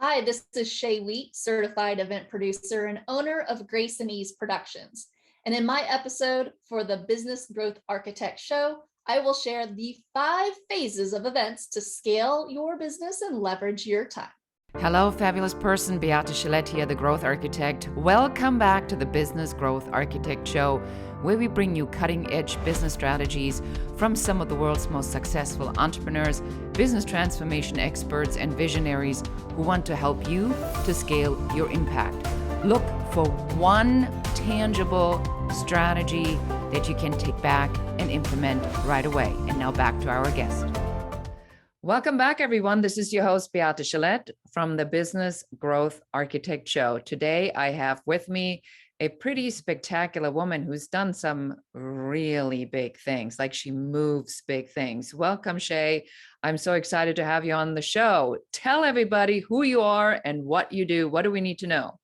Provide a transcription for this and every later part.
Hi, this is Shay Wheat, certified event producer and owner of Grace and Ease Productions. And in my episode for the Business Growth Architect Show, I will share the 5 phases of events to scale your business and leverage your time. Hello, fabulous person. Beate Chelette here, the Growth Architect. Welcome back to the Business Growth Architect Show, where we bring you cutting-edge business strategies from some of the world's most successful entrepreneurs, business transformation experts, and visionaries who want to help you to scale your impact. Look for one tangible strategy that you can take back and implement right away. And now back to our guest. Welcome back, everyone. This is your host, Beate Chelette from the Business Growth Architect Show. Today, I have with me a pretty spectacular woman who's done some really big things, like she moves big things. Welcome, Shay. I'm so excited to have you on the show. Tell everybody who you are and what you do. What do we need to know?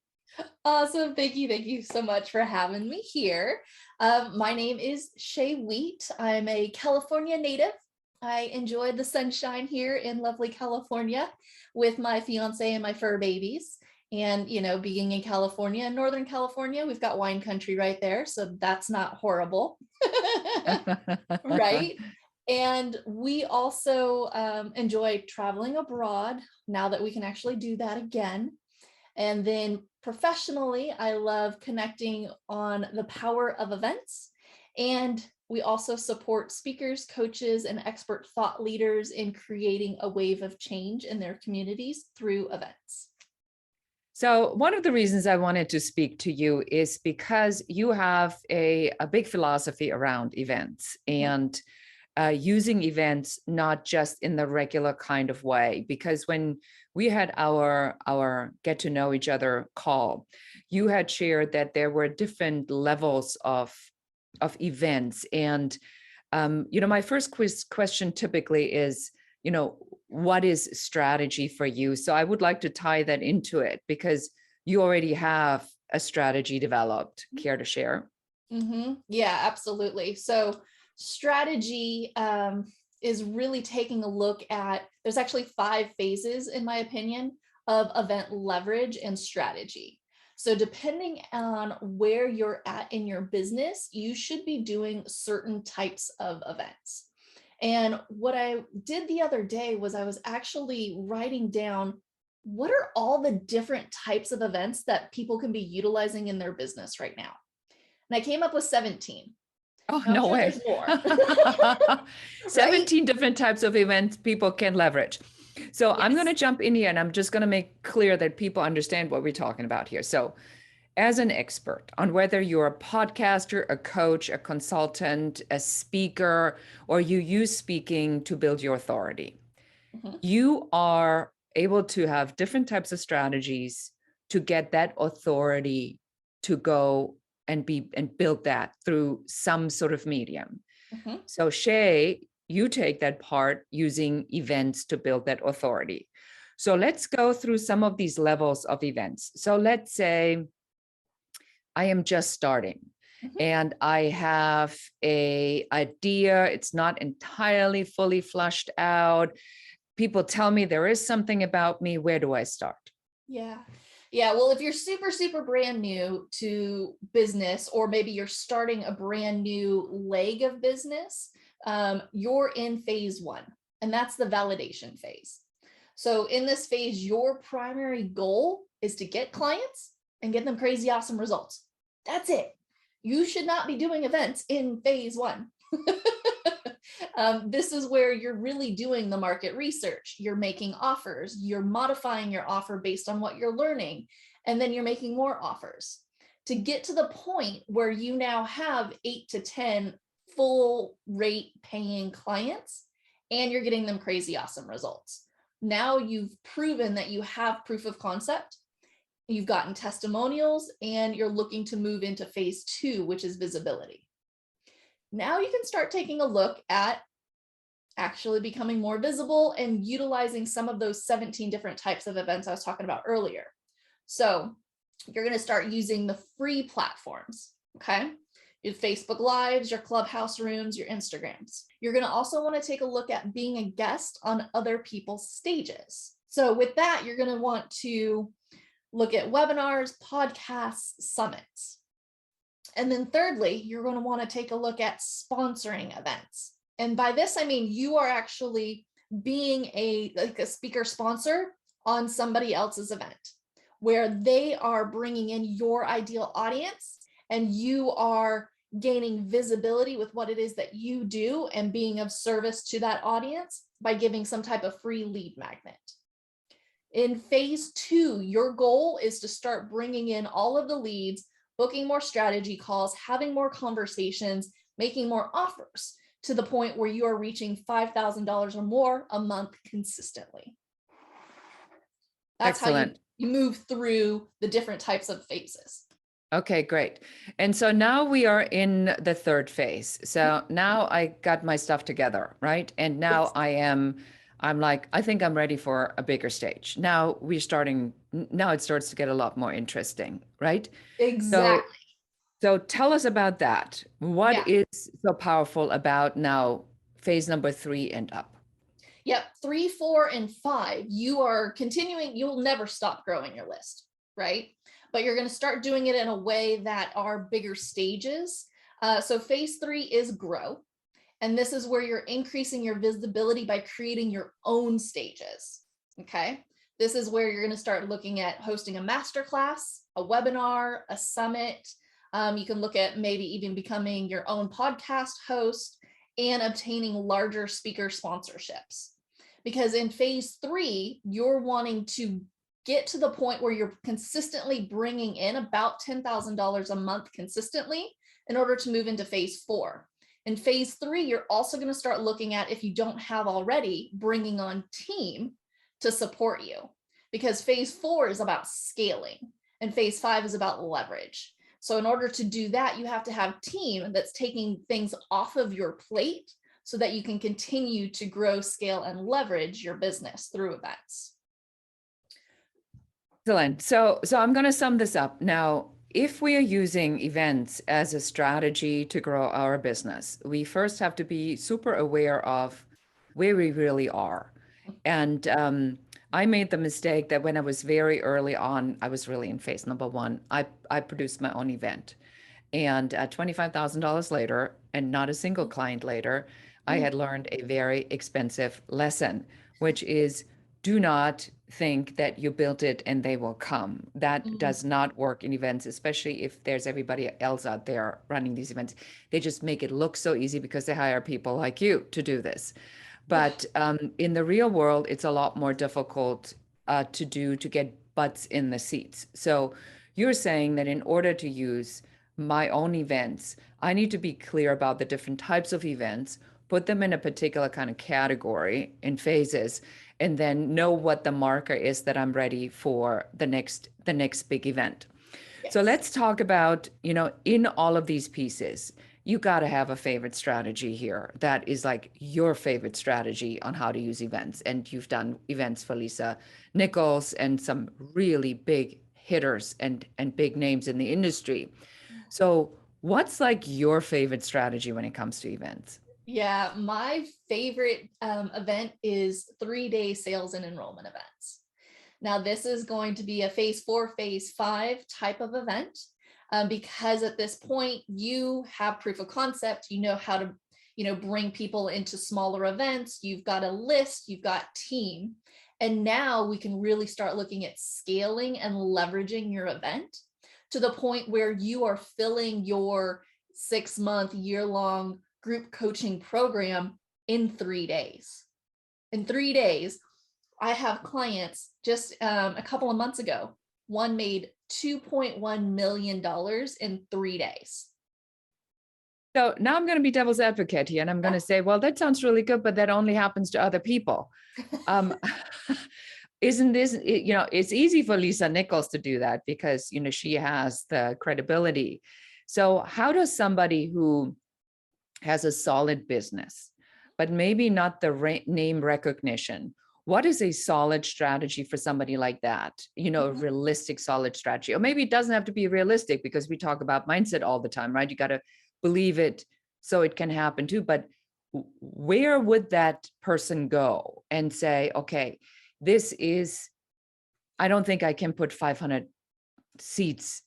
Awesome. Thank you so much for having me here. My name is Shay Wheat. I'm a California native. I enjoy the sunshine here in lovely California with my fiance and my fur babies. And, being in California, Northern California, we've got wine country right there. So that's not horrible. Right. And we also enjoy traveling abroad now that we can actually do that again. And then professionally, I love connecting on the power of events. And we also support speakers, coaches, and expert thought leaders in creating a wave of change in their communities through events. So one of the reasons I wanted to speak to you is because you have a big philosophy around events and using events not just in the regular kind of way. Because when we had our get to know each other call, you had shared that there were different levels of events. And, my first question typically is, what is strategy for you? So I would like to tie that into it because you already have a strategy developed. Care to share? Mm-hmm. Yeah, absolutely. So strategy is really taking a look at, there's actually 5 phases, in my opinion, of event leverage and strategy. So depending on where you're at in your business, you should be doing certain types of events. And what I did the other day was I was actually writing down, what are all the different types of events that people can be utilizing in their business right now? And I came up with 17. Oh, no way. There's more. 17 different types of events people can leverage. So yes. I'm going to jump in here and I'm just going to make clear that people understand what we're talking about here. So as an expert on whether you're a podcaster, a coach, a consultant, a speaker, or you use speaking to build your authority, you are able to have different types of strategies to get that authority to go and build that through some sort of medium. So Shay, you take that part using events to build that authority. So let's go through some of these levels of events. So let's say I am just starting and I have an idea. It's not entirely fully flushed out. People tell me there is something about me. Where do I start? Yeah. Well, if you're super brand new to business, or maybe you're starting a brand new leg of business, you're in phase 1, and that's the validation phase. So in this phase, your primary goal is to get clients and get them crazy awesome results. That's it. You should not be doing events in phase 1. This is where you're really doing the market research. You're making offers, you're modifying your offer based on what you're learning, and then you're making more offers to get to the point where you now have 8 to 10 full rate paying clients and you're getting them crazy awesome results. Now you've proven that you have proof of concept, you've gotten testimonials, and you're looking to move into phase 2, which is visibility. Now you can start taking a look at actually becoming more visible and utilizing some of those 17 different types of events I was talking about earlier. So you're going to start using the free platforms, okay? Your Facebook Lives, your Clubhouse rooms, your Instagrams. You're going to also want to take a look at being a guest on other people's stages. So with that, you're going to want to look at webinars, podcasts, summits. And then thirdly, you're going to want to take a look at sponsoring events. And by this, I mean, you are actually being a speaker sponsor on somebody else's event, where they are bringing in your ideal audience and you are gaining visibility with what it is that you do and being of service to that audience by giving some type of free lead magnet. In phase 2, your goal is to start bringing in all of the leads, booking more strategy calls, having more conversations, making more offers to the point where you are reaching $5,000 or more a month consistently. That's Excellent. how you move through the different types of phases. Okay, great. And so now we are in the third phase. So now I got my stuff together, right? And now Yes. I'm like, I think I'm ready for a bigger stage. Now now it starts to get a lot more interesting, right? Exactly. So tell us about that. Yeah. What is so powerful about now phase number 3 and up? Yep. 3, 4, and 5, you are continuing, you'll never stop growing your list, right? But you're going to start doing it in a way that are bigger stages. So phase 3 is grow. And this is where you're increasing your visibility by creating your own stages. Okay. This is where you're going to start looking at hosting a masterclass, a webinar, a summit. You can look at maybe even becoming your own podcast host and obtaining larger speaker sponsorships. Because in phase 3, you're wanting to get to the point where you're consistently bringing in about $10,000 a month consistently in order to move into phase 4. In phase 3, you're also going to start looking at, if you don't have already, bringing on team to support you, because phase 4 is about scaling and phase 5 is about leverage. So in order to do that, you have to have team that's taking things off of your plate so that you can continue to grow, scale, and leverage your business through events. Excellent. So I'm going to sum this up. Now, if we are using events as a strategy to grow our business, we first have to be super aware of where we really are. And I made the mistake that when I was very early on, I was really in phase number 1. I produced my own event. And $25,000 later, and not a single client later, I had learned a very expensive lesson, which is do not think that you built it and they will come. That does not work in events, especially if there's everybody else out there running these events. They just make it look so easy because they hire people like you to do this. But in the real world, it's a lot more difficult to get butts in the seats. So you're saying that in order to use my own events, I need to be clear about the different types of events, put them in a particular kind of category in phases, and then know what the marker is that I'm ready for the next big event. Yes. So let's talk about, in all of these pieces, you got to have a favorite strategy here that is like your favorite strategy on how to use events. And you've done events for Lisa Nichols and some really big hitters and big names in the industry. So what's like your favorite strategy when it comes to events? Yeah, my favorite event is 3-day sales and enrollment events. Now, this is going to be a phase 4, phase 5 type of event because at this point you have proof of concept, you know how to, bring people into smaller events. You've got a list, you've got team, and now we can really start looking at scaling and leveraging your event to the point where you are filling your 6-month, year-long group coaching program in 3 days. In 3 days, I have clients just a couple of months ago, one made $2.1 million in 3 days. So now I'm going to be devil's advocate here and I'm going to say, well, that sounds really good, but that only happens to other people. Isn't this, it's easy for Lisa Nichols to do that because, she has the credibility. So how does somebody who has a solid business, but maybe not the name recognition, what is a solid strategy for somebody like that? A realistic, solid strategy, or maybe it doesn't have to be realistic because we talk about mindset all the time, right? You got to believe it so it can happen too. But where would that person go and say, okay, I don't think I can put 500 seats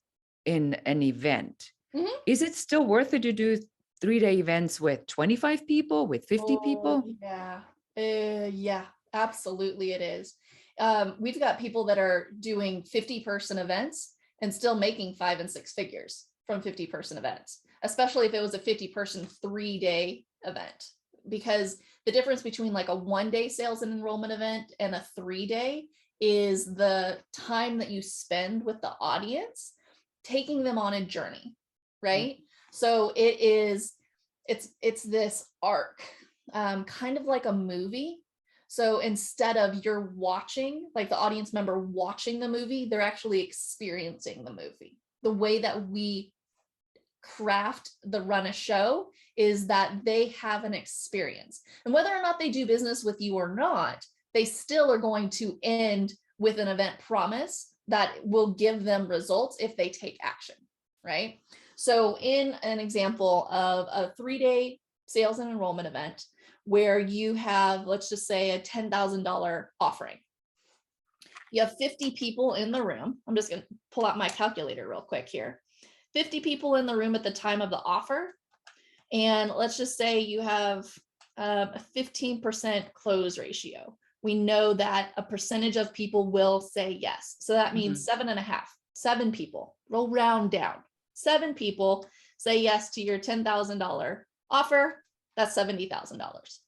in an event. Mhm. Is it still worth it to do 3-day events with 25 people, with 50 Oh, people? yeah. Yeah, absolutely it is. We've got people that are doing 50-person events and still making 5 and 6 figures from 50-person events, especially if it was a 50-person 3-day event. Because the difference between like a 1-day sales and enrollment event and a 3-day is the time that you spend with the audience, taking them on a journey, right? So it's this arc, kind of like a movie. So instead of you're watching, like the audience member watching the movie, they're actually experiencing the movie. The way that we craft the run a show is that they have an experience. And whether or not they do business with you or not, they still are going to end with an event promise that will give them results if they take action, right? So in an example of a 3-day sales and enrollment event where you have, let's just say, a $10,000 offering. You have 50 people in the room. I'm just going to pull out my calculator real quick here. 50 people in the room at the time of the offer. And let's just say you have a 15% close ratio. We know that a percentage of people will say yes. So that means 7 people, we'll round down. 7 people say yes to your $10,000 offer. That's $70,000.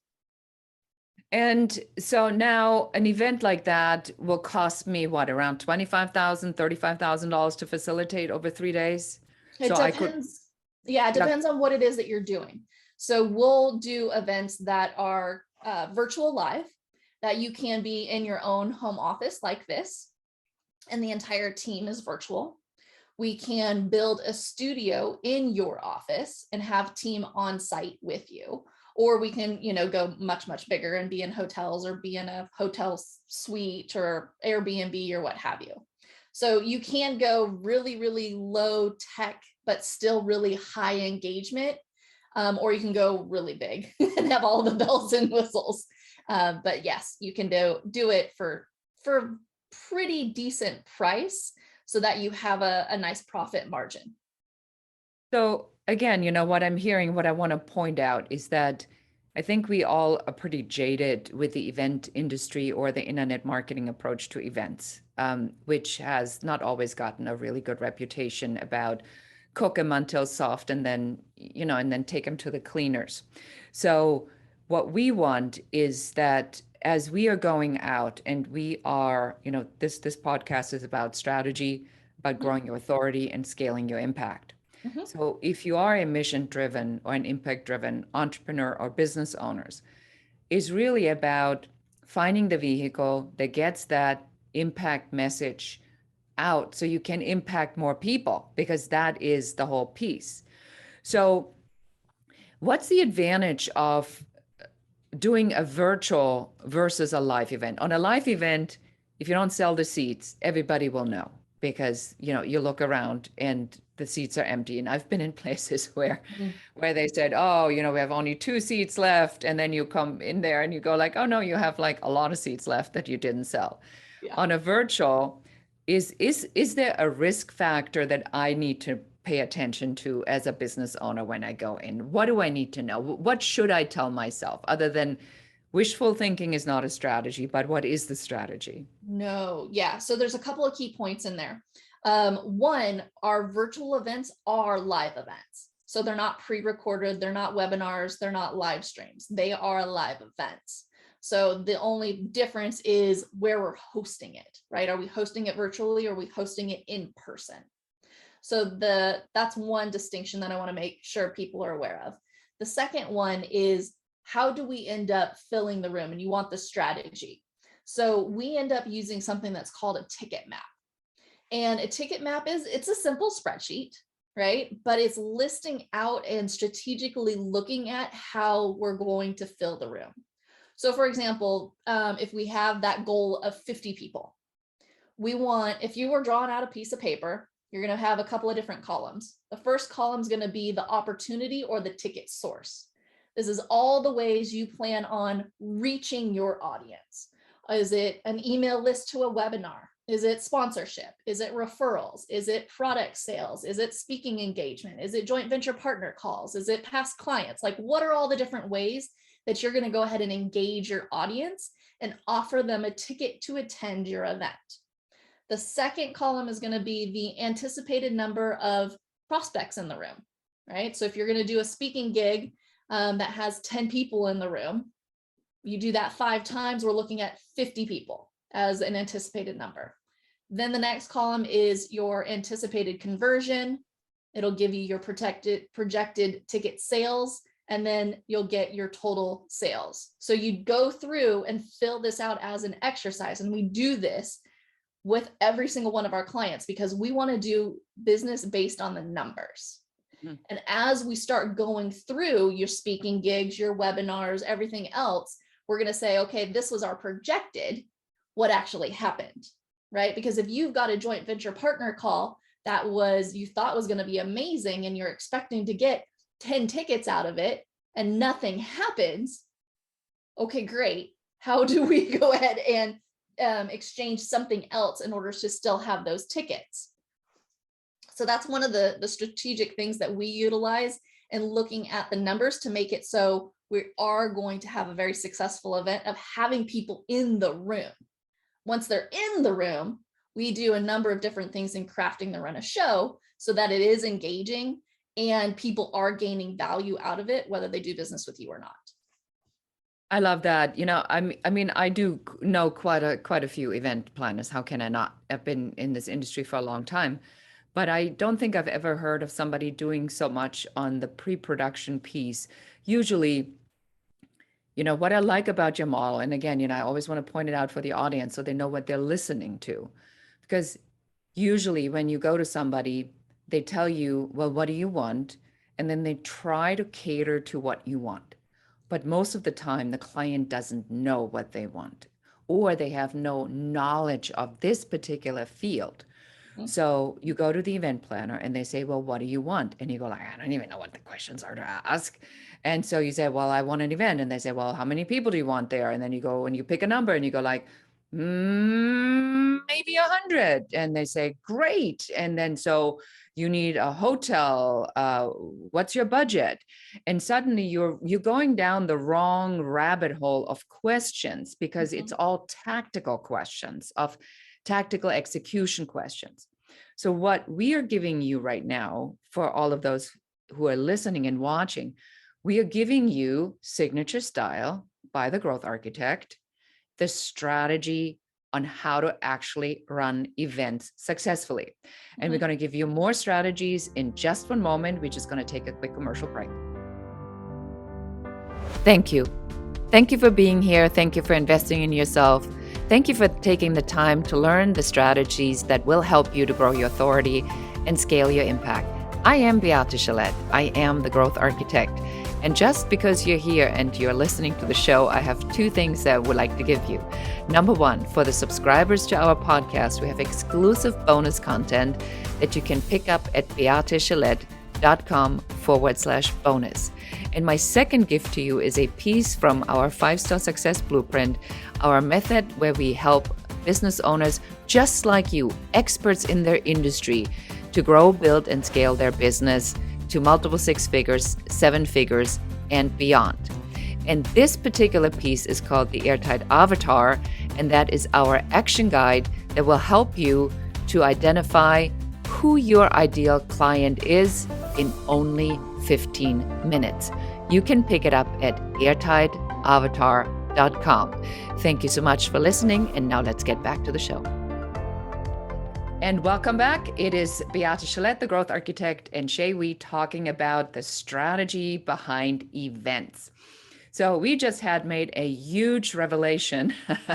And so now an event like that will cost me what, around $25,000, $35,000 to facilitate over 3 days? It depends. Yeah, it depends on what it is that you're doing. So we'll do events that are virtual live, that you can be in your own home office like this, and the entire team is virtual. We can build a studio in your office and have team on site with you. Or we can, go much, much bigger and be in hotels or be in a hotel suite or Airbnb or what have you. So you can go really, really low tech, but still really high engagement. Or you can go really big and have all the bells and whistles. But yes, you can do it for pretty decent price so that you have a nice profit margin. So again, what I'm hearing, what I want to point out is that I think we all are pretty jaded with the event industry or the internet marketing approach to events, which has not always gotten a really good reputation about cook them until soft and then, and then take them to the cleaners. So what we want is that as we are going out and we are, this podcast is about strategy, about growing your authority and scaling your impact. Mm-hmm. So if you are a mission-driven or an impact-driven entrepreneur or business owners, it's really about finding the vehicle that gets that impact message out so you can impact more people, because that is the whole piece. So what's the advantage of doing a virtual versus a live event? On a live event, if you don't sell the seats, everybody will know, because you look around and the seats are empty. And I've been in places where they said, oh, we have only 2 seats left, and then you come in there and you go like, oh no, you have like a lot of seats left that you didn't sell. Yeah. On a virtual, is there a risk factor that I need to pay attention to as a business owner when I go in? What do I need to know? What should I tell myself, other than wishful thinking is not a strategy, but what is the strategy? No, yeah. So there's a couple of key points in there. One, our virtual events are live events. So they're not pre-recorded, they're not webinars, they're not live streams. They are live events. So the only difference is where we're hosting it, right? Are we hosting it virtually or are we hosting it in person? So that's one distinction that I want to make sure people are aware of. The second one is, how do we end up filling the room? And you want the strategy. So we end up using something that's called a ticket map. And a ticket map it's a simple spreadsheet, right? But it's listing out and strategically looking at how we're going to fill the room. So for example, if we have that goal of 50 people, if you were drawing out a piece of paper, you're going to have a couple of different columns. The first column is going to be the opportunity or the ticket source. This is all the ways you plan on reaching your audience. Is it an email list to a webinar? Is it sponsorship? Is it referrals? Is it product sales? Is it speaking engagement? Is it joint venture partner calls? Is it past clients? Like, what are all the different ways that you're going to go ahead and engage your audience and offer them a ticket to attend your event? The second column is going to be the anticipated number of prospects in the room, right? So if you're going to do a speaking gig that has 10 people in the room, you do that 5 times, we're looking at 50 people as an anticipated number. Then the next column is your anticipated conversion. It'll give you your projected ticket sales, and then you'll get your total sales. So you go through and fill this out as an exercise. And we do this with every single one of our clients because we want to do business based on the numbers. Mm-hmm. And as we start going through your speaking gigs, your webinars, everything else, we're going to say, okay, this was our projected, what actually happened, right? Because if you've got a joint venture partner call that you thought was going to be amazing and you're expecting to get 10 tickets out of it and nothing happens, okay, great. How do we go ahead and exchange something else in order to still have those tickets? So that's one of the strategic things that we utilize in looking at the numbers to make it so we are going to have a very successful event of having people in the room. Once they're in the room, we do a number of different things in crafting the run a show so that it is engaging and people are gaining value out of it, whether they do business with you or not. I love that. I mean, I do know quite a few event planners. How can I not? I've been in this industry for a long time, but I don't think I've ever heard of somebody doing so much on the pre-production piece. Usually, what I like about your model, and again, I always want to point it out for the audience so they know what they're listening to, because usually when you go to somebody, they tell you, well, what do you want? And then they try to cater to what you want. But most of the time, the client doesn't know what they want, or they have no knowledge of this particular field. Mm-hmm. So you go to the event planner and they say, well, what do you want? And you go like, I don't even know what the questions are to ask. And so you say, well, I want an event. And they say, well, how many people do you want there? And then you go and you pick a number and you go like, maybe 100. And they say, great. And then so you need a hotel. What's your budget? And suddenly you're going down the wrong rabbit hole of questions because mm-hmm. it's all tactical questions of tactical execution questions. So what we are giving you right now for all of those who are listening and watching, we are giving you Signature Style by the Growth Architect, the strategy on how to actually run events successfully. And we're going to give you more strategies in just one moment. We're just going to take a quick commercial break. Thank you. Thank you for being here. Thank you for investing in yourself. Thank you for taking the time to learn the strategies that will help you to grow your authority and scale your impact. I am Beate Chelette. I am the Growth Architect. And just because you're here and you're listening to the show, I have 2 things that I would like to give you. Number 1, for the subscribers to our podcast, we have exclusive bonus content that you can pick up at beatechelette.com/bonus. And my second gift to you is a piece from our 5-Star Success Blueprint, our method where we help business owners just like you, experts in their industry, to grow, build, and scale their business to multiple 6 figures, 7 figures, and beyond. And this particular piece is called the Airtight Avatar, and that is our action guide that will help you to identify who your ideal client is in only 15 minutes. You can pick it up at airtightavatar.com. Thank you so much for listening, and now let's get back to the show. And welcome back. It is Beate Chelette, the Growth Architect, and Shay Wheat talking about the strategy behind events. So we just had made a huge revelation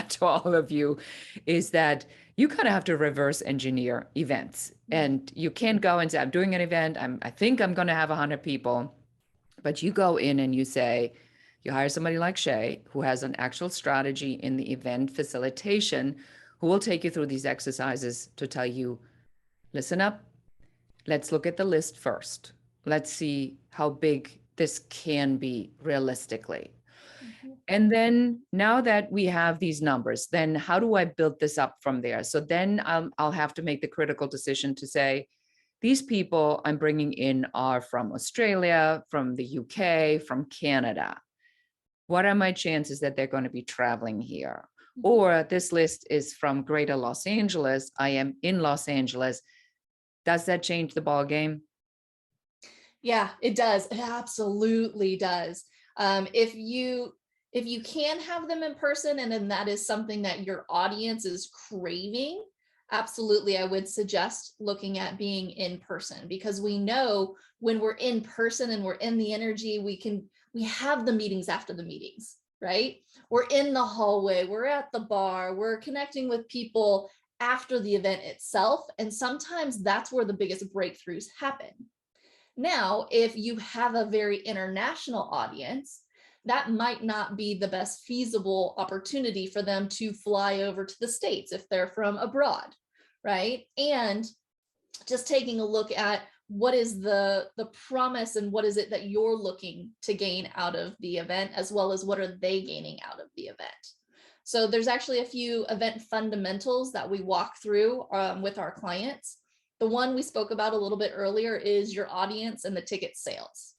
to all of you, is that you kind of have to reverse engineer events. And you can't go and say, I'm doing an event. I think I'm going to have 100 people. But you go in and you say, you hire somebody like Shay, who has an actual strategy in the event facilitation, who will take you through these exercises to tell you, listen up, let's look at the list first. Let's see how big this can be realistically. Mm-hmm. And then now that we have these numbers, then how do I build this up from there? So then I'll have to make the critical decision to say, these people I'm bringing in are from Australia, from the UK, from Canada. What are my chances that they're going to be traveling here? Or this list is from Greater Los Angeles. I am in Los Angeles. Does that change the ball game? Yeah, it does. It absolutely does. If you can have them in person, and then that is something that your audience is craving, absolutely, I would suggest looking at being in person, because we know when we're in person and we're in the energy, we have the meetings after the meetings, right? We're in the hallway, we're at the bar, we're connecting with people after the event itself. And sometimes that's where the biggest breakthroughs happen. Now, if you have a very international audience, that might not be the best feasible opportunity for them to fly over to the States if they're from abroad, right? And just taking a look at what is the promise and what is it that you're looking to gain out of the event, as well as what are they gaining out of the event. So there's actually a few event fundamentals that we walk through with our clients. The one we spoke about a little bit earlier is your audience and the ticket sales,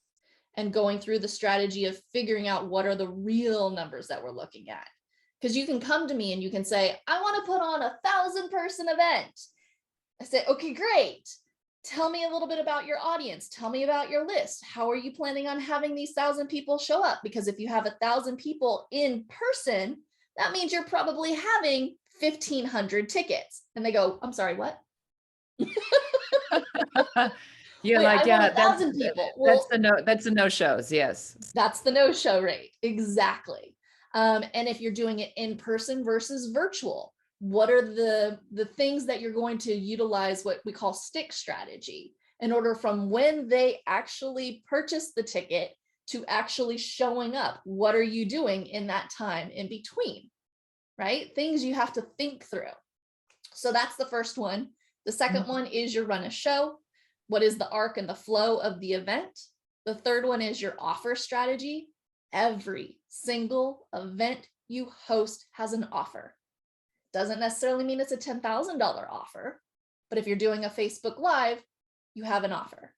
and going through the strategy of figuring out what are the real numbers that we're looking at. Because you can come to me and you can say, I want to put on 1,000-person event. I say, okay, great. Tell me a little bit about your audience. Tell me about your list. How are you planning on having these 1,000 people show up? Because if you have 1,000 people in person, that means you're probably having 1,500 tickets. And they go, I'm sorry, what? You're Wait, like, I want yeah, 1,000 people. Well, that's the no shows. Yes. that's the no-show rate. Exactly. And if you're doing it in person versus virtual, what are the things that you're going to utilize, what we call stick strategy, in order from when they actually purchase the ticket to actually showing up? What are you doing in that time in between, right? Things you have to think through. So that's the first one. The second one is your run a show. What is the arc and the flow of the event? The third one is your offer strategy. Every single event you host has an offer. Doesn't necessarily mean it's a $10,000 offer, but if you're doing a Facebook Live, you have an offer.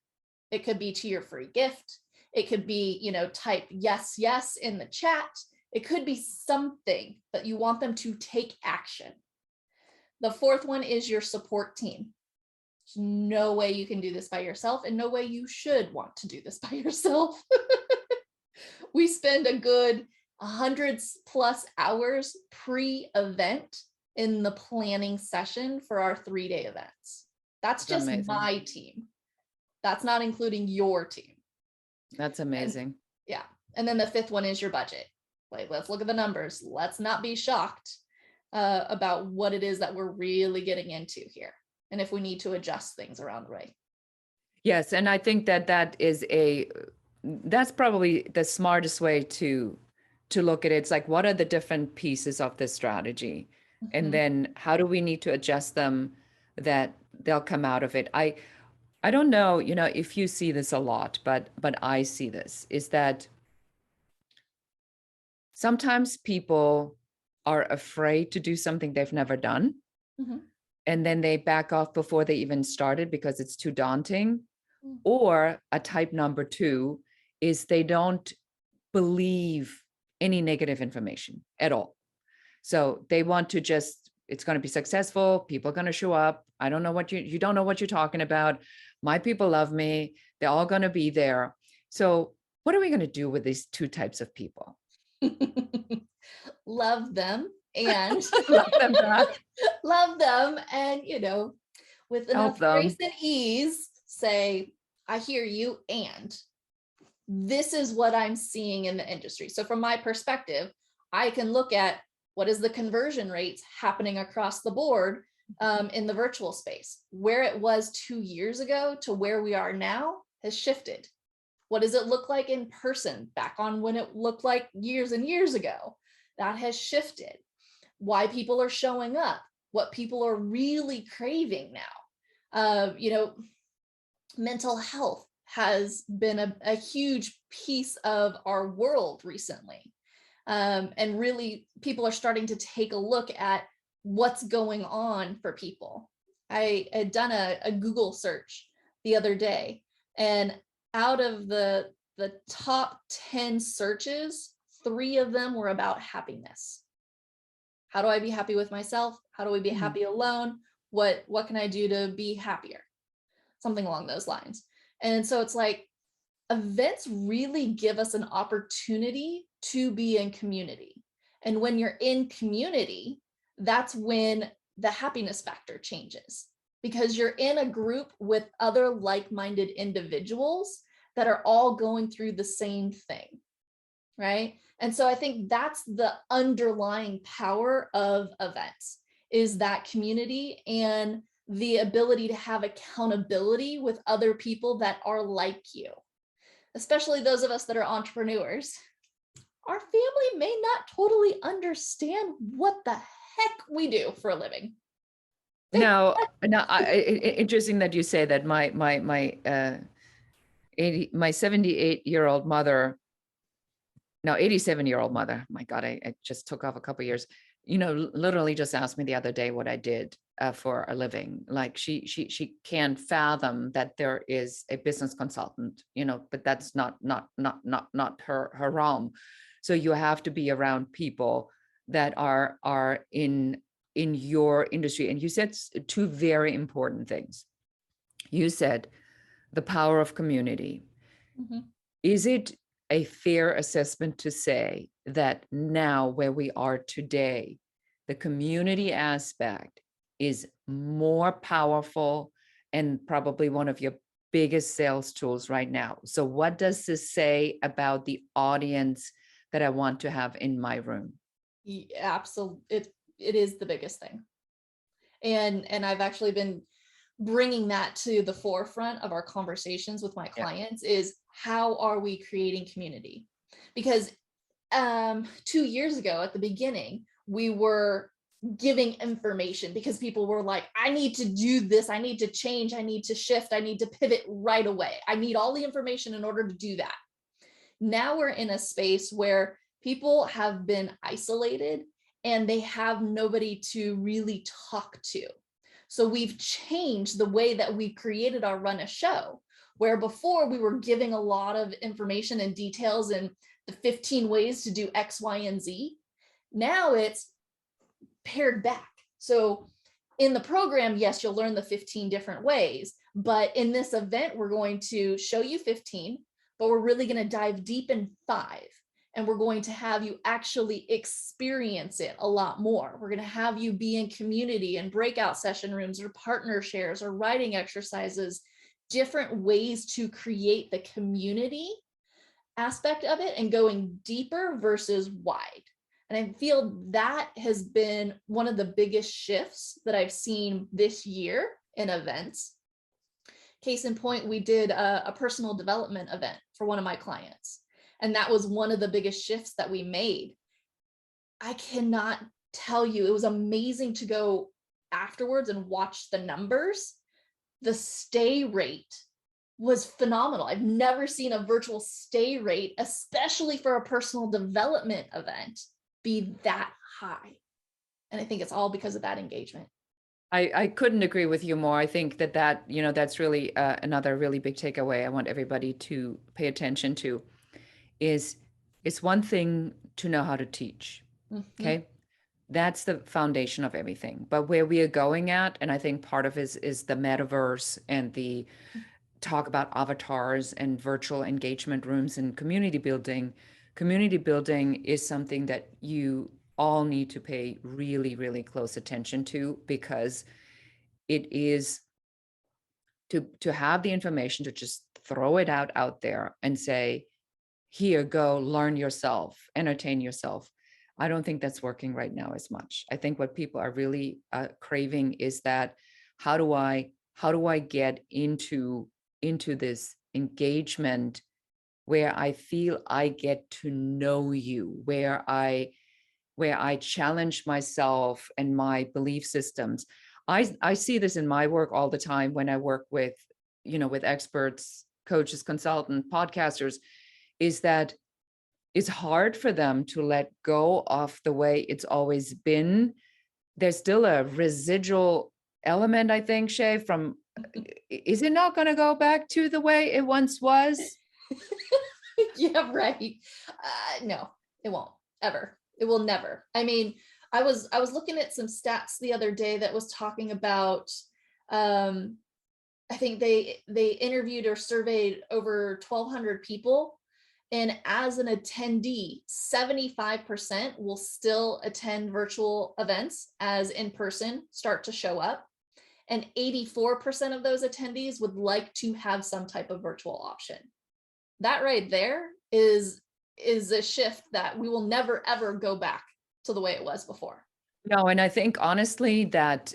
It could be to your free gift. It could be, type yes, yes in the chat. It could be something that you want them to take action. The fourth one is your support team. There's no way you can do this by yourself, and no way you should want to do this by yourself. We spend a good 100+ hours pre-event in the planning session for our 3-day events. That's just amazing. My team. That's not including your team. That's amazing. And then the fifth one is your budget. Like, let's look at the numbers. Let's not be shocked about what it is that we're really getting into here, and if we need to adjust things around the way. Yes, and I think that's probably the smartest way to look at it. It's like, what are the different pieces of this strategy? Mm-hmm. And then how do we need to adjust them that they'll come out of it? I don't know, if you see this a lot, but I see this, is that sometimes people are afraid to do something they've never done. Mm-hmm. And then they back off before they even started because it's too daunting. Mm-hmm. Or a type number 2 is they don't believe any negative information at all. So they want to it's going to be successful. People are going to show up. I don't know what you don't know what you're talking about. My people love me. They're all going to be there. So what are we going to do with these two types of people? Love them and love them back. Love them. And, with enough grace and ease, say, I hear you. And this is what I'm seeing in the industry. So from my perspective, I can look at what is the conversion rates happening across the board in the virtual space. Where it was 2 years ago to where we are now has shifted. What does it look like in person back on when it looked like years and years ago? That has shifted. Why people are showing up, what people are really craving now. Mental health has been a huge piece of our world recently. And really people are starting to take a look at what's going on for people. I had done a Google search the other day, and out of the top 10 searches, 3 of them were about happiness. How do I be happy with myself? How do I be happy alone? What can I do to be happier? Something along those lines. And so it's like, events really give us an opportunity to be in community. And when you're in community, that's when the happiness factor changes, because you're in a group with other like-minded individuals that are all going through the same thing, right? And so I think that's the underlying power of events, is that community and the ability to have accountability with other people that are like you, especially those of us that are entrepreneurs. Our family may not totally understand what the heck we do for a living. No, interesting that you say that. My 78-year-old mother, no, 87-year-old mother, my God, I just took off a couple of years, literally just asked me the other day what I did for a living. Like she can't fathom that there is a business consultant, but that's not her realm. So you have to be around people that are in your industry. And you said 2 very important things. You said the power of community. Mm-hmm. Is it a fair assessment to say that now where we are today, the community aspect is more powerful and probably one of your biggest sales tools right now? So what does this say about the audience that I want to have in my room? Yeah, absolutely. It is the biggest thing. And I've actually been bringing that to the forefront of our conversations with my clients, is how are we creating community? Because 2 years ago at the beginning, we were giving information because people were like, I need to do this, I need to change, I need to shift, I need to pivot right away. I need all the information in order to do that. Now we're in a space where people have been isolated and they have nobody to really talk to. So we've changed the way that we created our Run a Show, where before we were giving a lot of information and details and the 15 ways to do X, Y, and Z. Now it's pared back. So in the program, yes, you'll learn the 15 different ways, but in this event, we're going to show you 15, but we're really going to dive deep in 5. And we're going to have you actually experience it a lot more. We're going to have you be in community and breakout session rooms or partner shares or writing exercises, different ways to create the community aspect of it and going deeper versus wide. And I feel that has been one of the biggest shifts that I've seen this year in events. Case in point, we did a personal development event for one of my clients. And that was one of the biggest shifts that we made. I cannot tell you, it was amazing to go afterwards and watch the numbers. The stay rate was phenomenal. I've never seen a virtual stay rate, especially for a personal development event, be that high. And I think it's all because of that engagement. I couldn't agree with you more. I think that that's really another really big takeaway I want everybody to pay attention to. Is it's one thing to know how to teach. Okay. That's the foundation of everything. But where we are going at, and I think part of it is the metaverse and the talk about avatars and virtual engagement rooms and community building. Community building is something that you all need to pay really, really close attention to, because it is to have the information, to just throw it out there and say, here, go learn yourself, entertain yourself. I don't think that's working right now as much. I think what people are really craving is that, how do I get into this engagement where I feel I get to know you, where I challenge myself and my belief systems. I see this in my work all the time when I work with experts, coaches, consultants, podcasters, is that it's hard for them to let go of the way it's always been. There's still a residual element, I think, Shay, from, is it not going to go back to the way it once was? Yeah, right. No, it won't ever. It will never. I mean, I was looking at some stats the other day that was talking about, I think they interviewed or surveyed over 1,200 people. And as an attendee, 75% will still attend virtual events as in person start to show up. And 84% of those attendees would like to have some type of virtual option. That right there is a shift that we will never, ever go back to the way it was before. No, and I think honestly that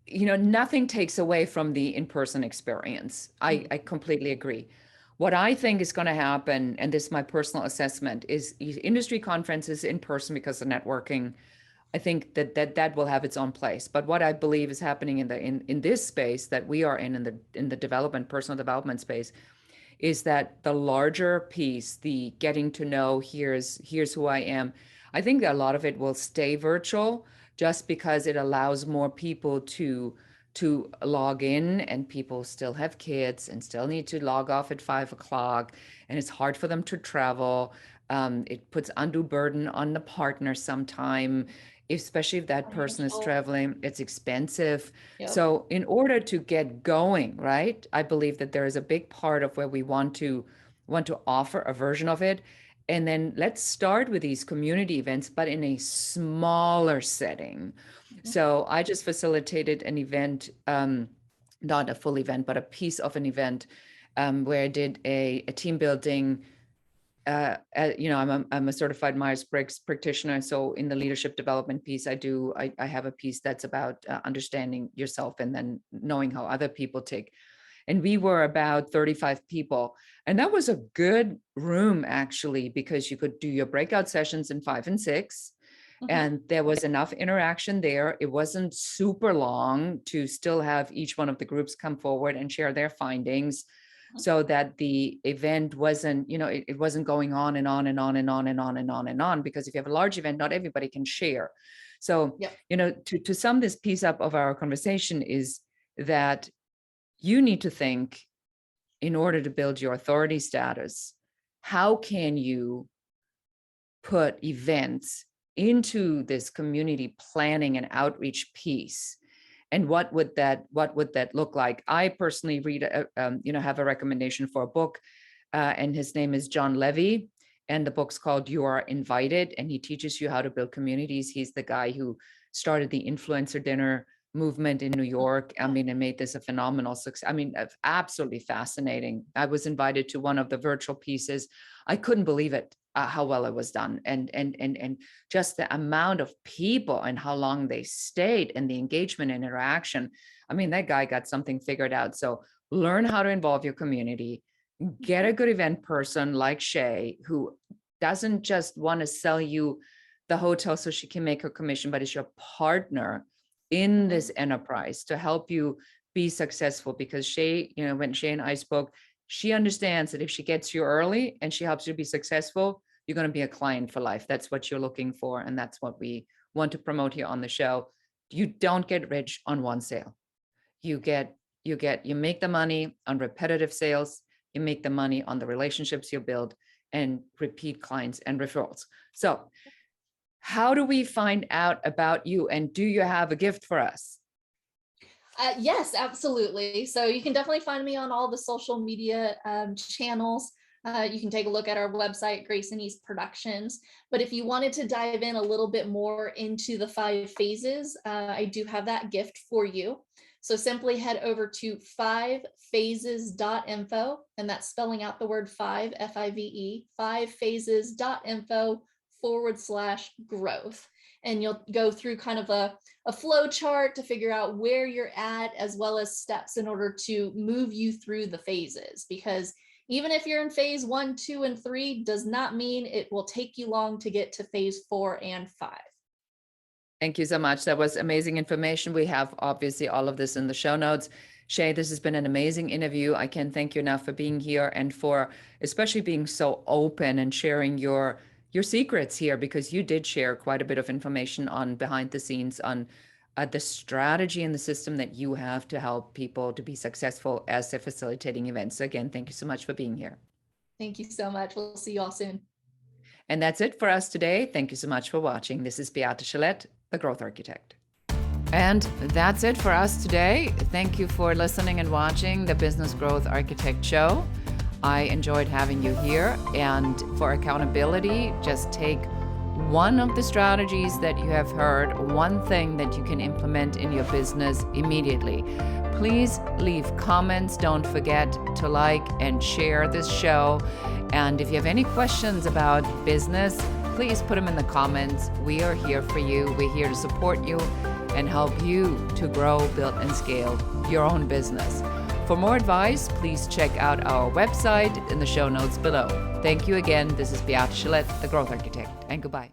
nothing takes away from the in-person experience. I completely agree. What I think is going to happen, and this is my personal assessment, is industry conferences in person because of networking. I think that will have its own place. But what I believe is happening in this space that we are in the personal development space, is that the larger piece, the getting to know, here's who I am. I think that a lot of it will stay virtual just because it allows more people to log in, and people still have kids and still need to log off at 5:00, and it's hard for them to travel. It puts undue burden on the partner sometime, especially if that person is traveling. It's expensive. Yep. So in order to get going, right, I believe that there is a big part of where we want to offer a version of it. And then let's start with these community events, but in a smaller setting. So I just facilitated an event, not a full event, but a piece of an event where I did a team building. I'm a certified Myers-Briggs practitioner. So in the leadership development piece, I have a piece that's about understanding yourself and then knowing how other people take. And we were about 35 people. And that was a good room, actually, because you could do your breakout sessions in 5 and 6. And there was enough interaction there. It wasn't super long to still have each one of the groups come forward and share their findings, so that the event wasn't, it wasn't going on and on and on and on and on and on and on, because if you have a large event, not everybody can share. So, to sum this piece up of our conversation is that you need to think, in order to build your authority status, how can you put events into this community planning and outreach piece? And what would that look like? I personally have a recommendation for a book, and his name is John Levy, and the book's called You Are Invited, and he teaches you how to build communities. He's the guy who started the influencer dinner movement in New York. I mean, and made this a phenomenal success. I mean, absolutely fascinating. I was invited to one of the virtual pieces. I couldn't believe it, how well it was done, and just the amount of people and how long they stayed and the engagement and interaction. I mean, that guy got something figured out. So learn how to involve your community. Get a good event person like Shay, who doesn't just want to sell you the hotel so she can make her commission, but is your partner in this enterprise to help you be successful. Because Shay, when Shay and I spoke, she understands that if she gets you early and she helps you be successful, you're going to be a client for life. That's what you're looking for. And that's what we want to promote here on the show. You don't get rich on one sale. You make the money on repetitive sales. You make the money on the relationships you build and repeat clients and referrals. So how do we find out about you? And do you have a gift for us? Yes, absolutely. So you can definitely find me on all the social media channels. You can take a look at our website, Grace and East Productions. But if you wanted to dive in a little bit more into the 5 phases, I do have that gift for you. So simply head over to 5phases.info, and that's spelling out the word 5, F-I-V-E, 5phases.info/growth. And you'll go through kind of a flow chart to figure out where you're at, as well as steps in order to move you through the phases. Because even if you're in phase 1, 2, and 3, does not mean it will take you long to get to phase 4 and 5. Thank you so much. That was amazing information. We have obviously all of this in the show notes. Shay, this has been an amazing interview. I can't thank you enough for being here and for especially being so open and sharing your secrets here, because you did share quite a bit of information on behind the scenes on the strategy and the system that you have to help people to be successful as they're facilitating events. So again, thank you so much for being here. Thank you so much. We'll see you all soon. And that's it for us today. Thank you so much for watching. This is Beate Chelette, the Growth Architect. And that's it for us today. Thank you for listening and watching the Business Growth Architect Show. I enjoyed having you here. And for accountability, just take one of the strategies that you have heard, one thing that you can implement in your business immediately. Please leave comments. Don't forget to like and share this show. And if you have any questions about business, please put them in the comments. We are here for you. We're here to support you and help you to grow, build, and scale your own business. For more advice, please check out our website in the show notes below. Thank you again. This is Beate Chelette, the Growth Architect, and goodbye.